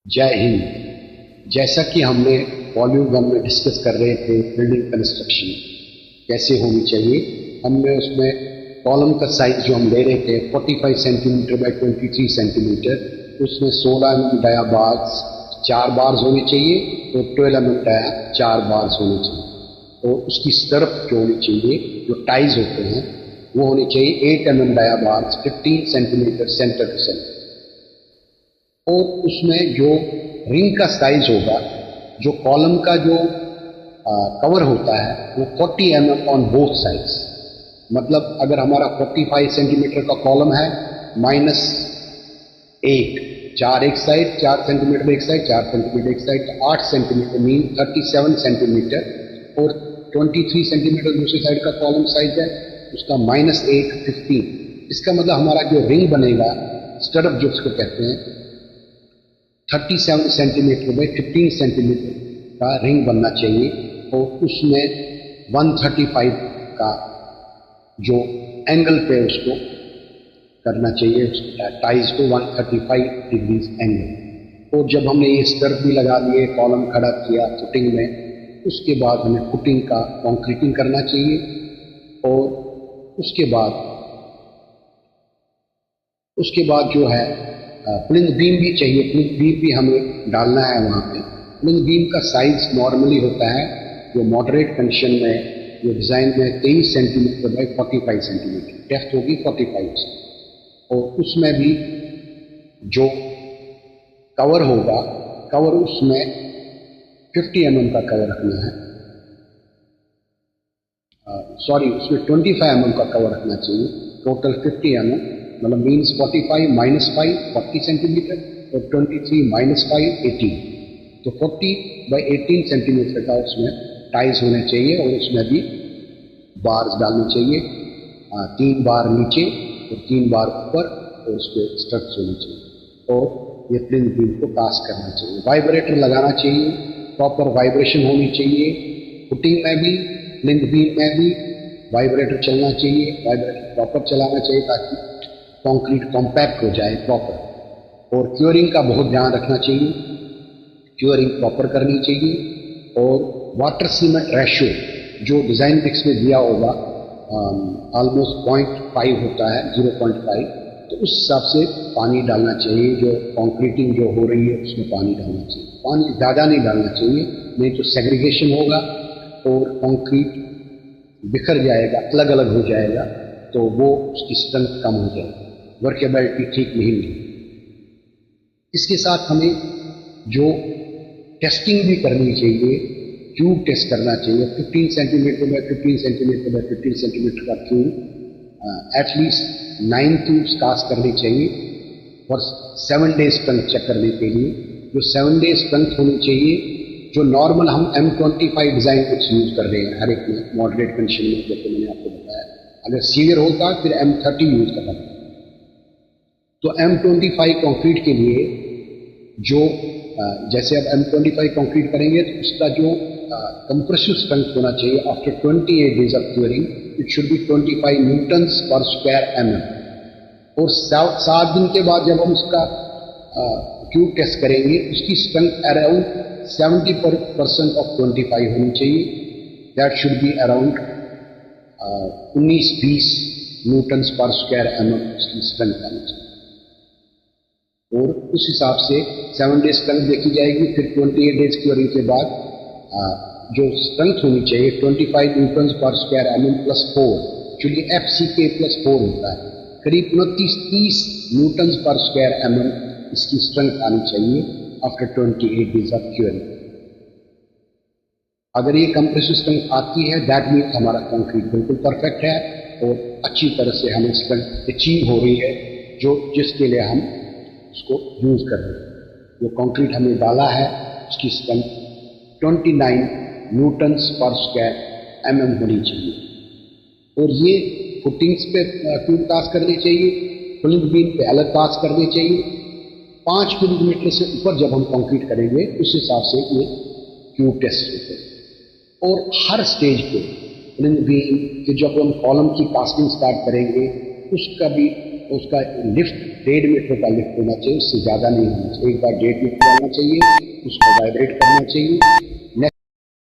जय हिंद। जैसा कि हमने वॉल्यूम 1 में डिस्कस कर रहे थे बिल्डिंग कंस्ट्रक्शन कैसे होनी चाहिए, हमने उसमें कॉलम का साइज जो हम ले रहे थे 45 सेंटीमीटर बाय 23 सेंटीमीटर, उसमें 16 mm डाया बार्स 4 बार्स होने चाहिए और 12 mm डाया 4 बार्स होने चाहिए। और उसकी स्टर्प जो होनी चाहिए, जो टाइज होते हैं, वो होनी चाहिए 8 mm dia bars 15 centimetre centre to centre. और उसमें जो रिंग का साइज होगा, जो कॉलम का जो कवर होता है, वो 40 mm ऑन बोथ साइड्स। मतलब अगर हमारा 45 सेंटीमीटर का कॉलम है, -8, 4 एक साइड, 4 सेंटीमीटर एक साइड, 4 सेंटीमीटर एक साइड, 8 सेंटीमीटर मीन 37 सेंटीमीटर। और 23 सेंटीमीटर दूसरी साइड का कॉलम साइज है, उसका -8 15। इसका मतलब हमारा जो रिंग बनेगा, स्टर्प जो उसको कहते हैं, 37 सेंटीमीटर बाई 15 सेंटीमीटर का रिंग बनना चाहिए। और उसमें 135 का जो एंगल पे उसको करना चाहिए, टाइज को 135 डिग्रीज एंगल। और जब हमने ये स्टर्प भी लगा दिए, कॉलम खड़ा किया फुटिंग में, उसके बाद हमें फुटिंग का कंक्रीटिंग करना चाहिए। और उसके बाद जो है प्लिंथ बीम भी चाहिए। प्लिंथ बीम भी हमें डालना है वहाँ पे। प्लिंथ बीम का साइज नॉर्मली होता है, जो मॉडरेट कंडीशन में जो डिज़ाइन में 23 सेंटीमीटर बाई 45 सेंटीमीटर, डेप्थ होगी 45। और उसमें भी जो कवर होगा, कवर उसमें 50 mm का कवर रखना है, उसमें 25 mm का कवर रखना चाहिए। टोटल 50 mm, मतलब मीन्स 45 माइनस 5 40 सेंटीमीटर और 23 माइनस 5 18। तो 40 बाई 18 सेंटीमीटर का उसमें टाइज होने चाहिए। और उसमें भी बार्स डालने चाहिए, 3 बार नीचे और 3 बार ऊपर, और उसके स्ट्रक्स होने चाहिए। और ये प्लिंथ बीम को पास करना चाहिए। वाइब्रेटर लगाना चाहिए, प्रॉपर वाइब्रेशन होनी चाहिए। फुटिंग में भी, प्लिंथ बीम में भी वाइब्रेटर चलना चाहिए। वाइब्रेटर प्रॉपर चलाना चाहिए ताकि कंक्रीट कॉम्पैक्ट हो जाए प्रॉपर। और क्योरिंग का बहुत ध्यान रखना चाहिए, क्योरिंग प्रॉपर करनी चाहिए। और वाटर सीमेंट रेशियो जो डिज़ाइन पिक्स में दिया होगा, ऑलमोस्ट 0.5 होता है, 0.5, तो उस हिसाब से पानी डालना चाहिए। जो कंक्रीटिंग जो हो रही है उसमें पानी डालना चाहिए। पानी ज़्यादा नहीं डालना चाहिए, नहीं तो सेग्रीगेशन होगा और कंक्रीट बिखर जाएगा, अलग अलग हो जाएगा, तो वो उसकी स्ट्रेंथ कम हो जाएगी, वर्केबिलिटी ठीक नहीं मिलेगी। इसके साथ हमें जो टेस्टिंग भी करनी चाहिए, क्यूब टेस्ट करना चाहिए। 15 centimetre bye 15 centimetre bye 15 centimetre का क्यूब एटलीस्ट 9 क्यूब्स कास्ट करनी चाहिए और 7 डेज स्ट्रेंथ चेक करने के लिए। जो 7 डेज स्ट्रेंथ होनी चाहिए, जो नॉर्मल हम M25 डिज़ाइन कुछ यूज़ कर रहे हैं हर एक में, मॉडरेट कंडीशन में, जैसे मैंने आपको बताया। अगर सीवियर होता फिर M30 यूज़ करना पड़ता। तो M25 कंक्रीट के लिए जो जैसे अब M25 कंक्रीट करेंगे तो उसका जो कंप्रेसिव स्ट्रेंथ होना चाहिए after 28 days of curing, it should be 25 Newton's पर स्क्वायर mm। और 7 दिन के बाद जब हम उसका क्यूब टेस्ट करेंगे, उसकी स्ट्रेंथ अराउंड 70% ऑफ 25 होनी चाहिए। That should be around 19-20 Newton's पर स्क्वायर mm उसकी स्ट्रेंथ आनी चाहिए। और उस हिसाब से 7 डेज स्ट्रेंथ देखी जाएगी। फिर 28 डेज क्यूरिंग के बाद जो स्ट्रेंथ होनी चाहिए 25 न्यूटन्स पर square mm plus 4, actually FCK plus 4 होता है, करीब 29-30 न्यूटन्स पर स्क्वायर mm इसकी स्ट्रेंथ आनी चाहिए आफ्टर 28 डेज ऑफ क्यूरिंग। अगर ये कंप्रेसिव स्ट्रेंथ आती है, दैट मीन्स हमारा कंक्रीट बिल्कुल परफेक्ट है और अच्छी तरह से हमें स्ट्रेंथ अचीव हो रही है, जो जिसके लिए हम उसको यूज़ कर रहे हैं। जो कंक्रीट हमने डाला है उसकी स्ट्रेंथ 29 न्यूटन्स पर स्क्वायर mm होनी चाहिए। और ये फुटिंग्स पे क्यूब पास करने चाहिए, प्लिंथ बीम पे अलग पास करने चाहिए। 5 किलोमीटर से ऊपर जब हम कंक्रीट करेंगे, उस हिसाब से ये क्यूब टेस्ट होते हैं। और हर स्टेज पे प्लिंथ बीम के जब हम कॉलम की कास्टिंग स्टार्ट करेंगे, उसका लिफ्ट 1.5 मीटर का लिफ्ट होना चाहिए, उससे ज़्यादा नहीं होना चाहिए। एक बार 1.5 मीटर डालना चाहिए, उसको वाइब्रेट करना चाहिए,